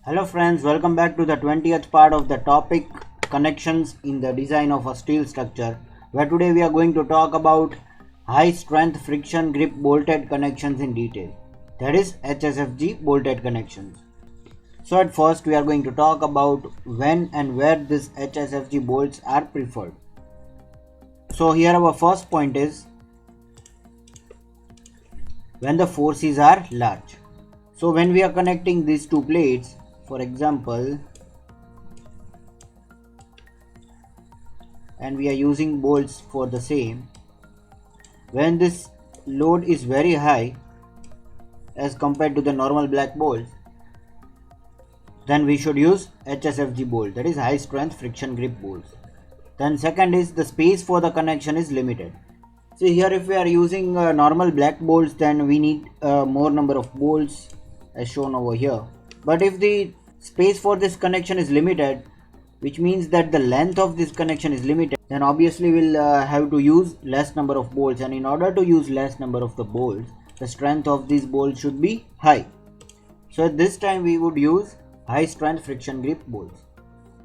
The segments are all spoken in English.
Hello friends, welcome back to the 20th part of the topic connections in the design of a steel structure, where today we are going to talk about high strength friction grip bolted connections in detail, that is HSFG bolted connections. So at first we are going to talk about when and where these HSFG bolts are preferred. So here our first point is when the forces are large. So when we are connecting these two plates, for example, and we are using bolts for the same, when this load is very high as compared to the normal black bolts, then we should use HSFG bolt, that is high strength friction grip bolts. Then second is the space for the connection is limited. See here, if we are using normal black bolts, then we need more number of bolts as shown over here. But if the space for this connection is limited, which means that the length of this connection is limited, then obviously we'll have to use less number of bolts, and in order to use less number of the bolts, the strength of these bolts should be high. So at this time we would use high strength friction grip bolts.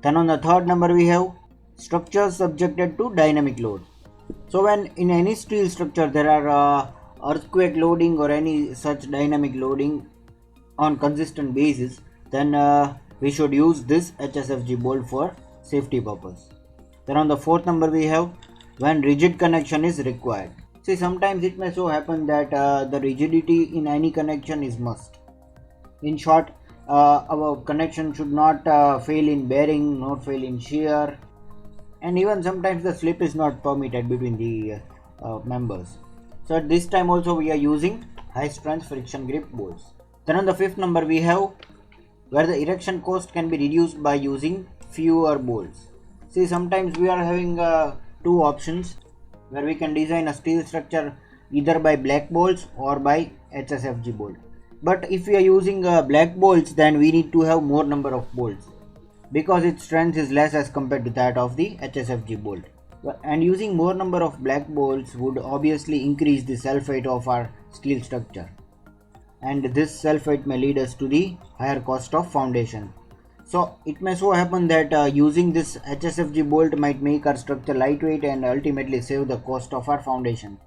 Then on the third number we have structures subjected to dynamic load. So when in any steel structure there are earthquake loading or any such dynamic loading on consistent basis, then we should use this HSFG bolt for safety purpose. Then on the fourth number we have when rigid connection is required. See, sometimes it may so happen that the rigidity in any connection is must. In short, our connection should not fail in bearing, not fail in shear, and even sometimes the slip is not permitted between the members. So at this time also we are using high strength friction grip bolts. Then on the fifth number we have where the erection cost can be reduced by using fewer bolts. See, sometimes we are having two options where we can design a steel structure either by black bolts or by HSFG bolt. But if we are using black bolts, then we need to have more number of bolts because its strength is less as compared to that of the HSFG bolt. And using more number of black bolts would obviously increase the self-weight of our steel structure, and this self-weight may lead us to the higher cost of foundation. So it may so happen that using this HSFG bolt might make our structure lightweight and ultimately save the cost of our foundation.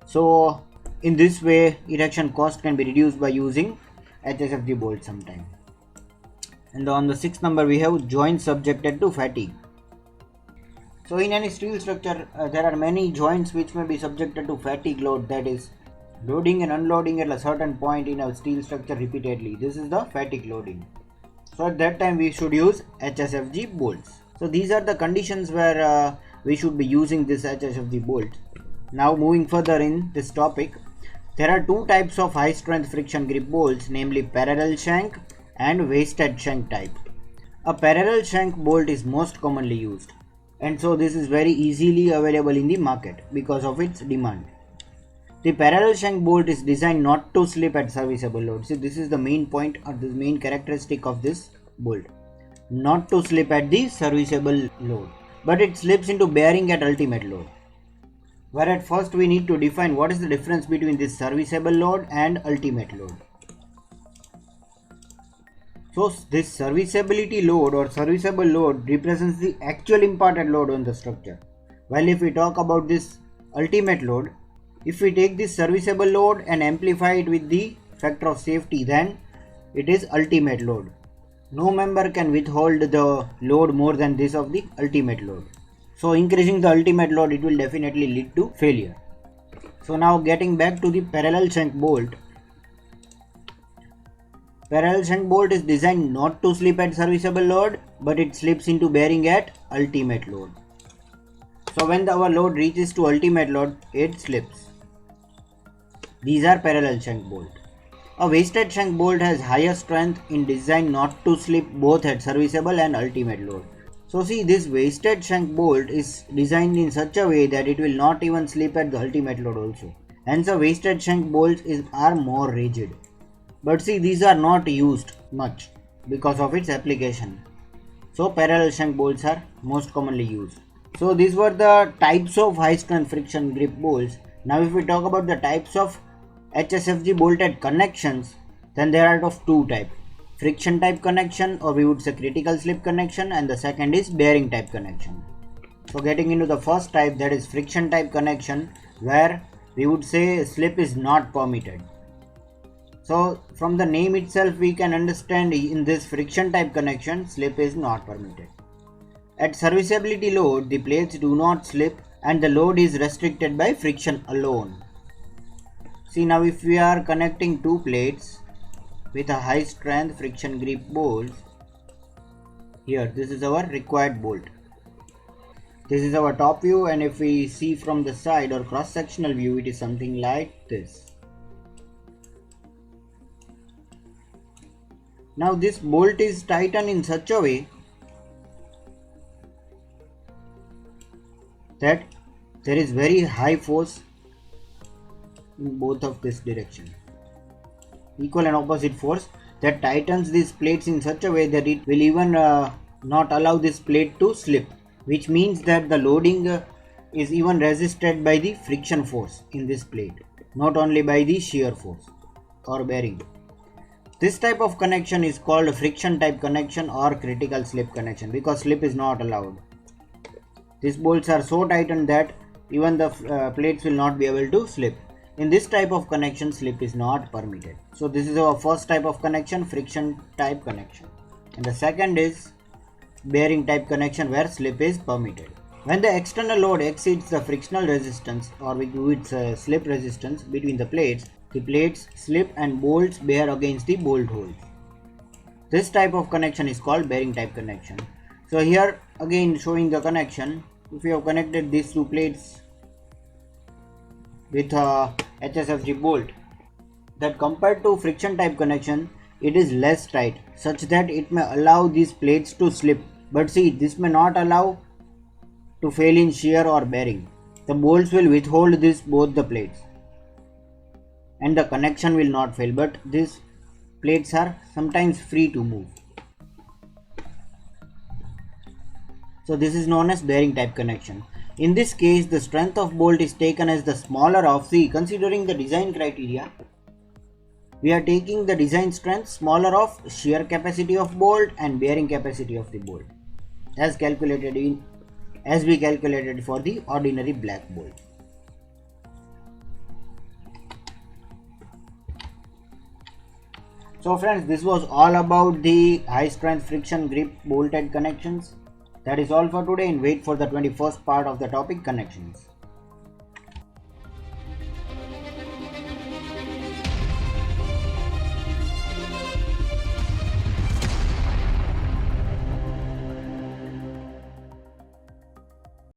So in this way erection cost can be reduced by using HSFG bolt sometime. And on the sixth number we have joints subjected to fatigue. So in any steel structure there are many joints which may be subjected to fatigue load, that is loading and unloading at a certain point in a steel structure repeatedly. This is the fatigue loading. So at that time we should use HSFG bolts. So these are the conditions where we should be using this HSFG bolt. Now moving further in this topic, there are two types of high strength friction grip bolts, namely parallel shank and wasted shank type. A parallel shank bolt is most commonly used, and so this is very easily available in the market because of its demand. The parallel shank bolt is designed not to slip at serviceable load. See, this is the main point or the main characteristic of this bolt. Not to slip at the serviceable load, but it slips into bearing at ultimate load. Where at first we need to define what is the difference between this serviceable load and ultimate load. So this serviceability load or serviceable load represents the actual imparted load on the structure. While if we talk about this ultimate load, if we take this serviceable load and amplify it with the factor of safety, then it is ultimate load. No member can withhold the load more than this of the ultimate load. So increasing the ultimate load, it will definitely lead to failure. So now getting back to the parallel shank bolt. Parallel shank bolt is designed not to slip at serviceable load, but it slips into bearing at ultimate load. So when our load reaches to ultimate load, it slips. These are parallel shank bolt. A wasted shank bolt has higher strength in design not to slip both at serviceable and ultimate load. So see, this wasted shank bolt is designed in such a way that it will not even slip at the ultimate load also. Hence a wasted shank bolts are more rigid. But see, these are not used much because of its application. So parallel shank bolts are most commonly used. So these were the types of high strength friction grip bolts. Now if we talk about the types of HSFG bolted connections, then there are of two types. friction type connection, or we would say critical slip connection, and the second is bearing type connection. So getting into the first type, that is friction type connection, where we would say slip is not permitted. So from the name itself we can understand in this friction type connection slip is not permitted. At serviceability load, the plates do not slip and the load is restricted by friction alone. See, now if we are connecting two plates with a high strength friction grip bolt, here this is our required bolt. This is our top view, and if we see from the side or cross sectional view, it is something like this. Now this bolt is tightened in such a way that there is very high force in both of this direction. Equal and opposite force that tightens these plates in such a way that it will even not allow this plate to slip, which means that the loading is even resisted by the friction force in this plate, not only by the shear force or bearing. This type of connection is called friction type connection or critical slip connection because slip is not allowed. These bolts are so tightened that even the plates will not be able to slip. In this type of connection, slip is not permitted. So this is our first type of connection, friction type connection. And the second is bearing type connection where slip is permitted. When the external load exceeds the frictional resistance, or we do its slip resistance between the plates slip and bolts bear against the bolt holes. This type of connection is called bearing type connection. So here again showing the connection, if you have connected these two plates with a HSFG bolt, that compared to friction type connection, it is less tight such that it may allow these plates to slip. But see, this may not allow to fail in shear or bearing. The bolts will withhold both the plates and the connection will not fail, but these plates are sometimes free to move. So this is known as bearing type connection. In this case, the strength of bolt is taken as the smaller of, see, considering the design criteria, we are taking the design strength smaller of shear capacity of bolt and bearing capacity of the bolt as we calculated for the ordinary black bolt. So friends, this was all about the high strength friction grip bolted connections. That is all for today, and wait for the 21st part of the topic, connections.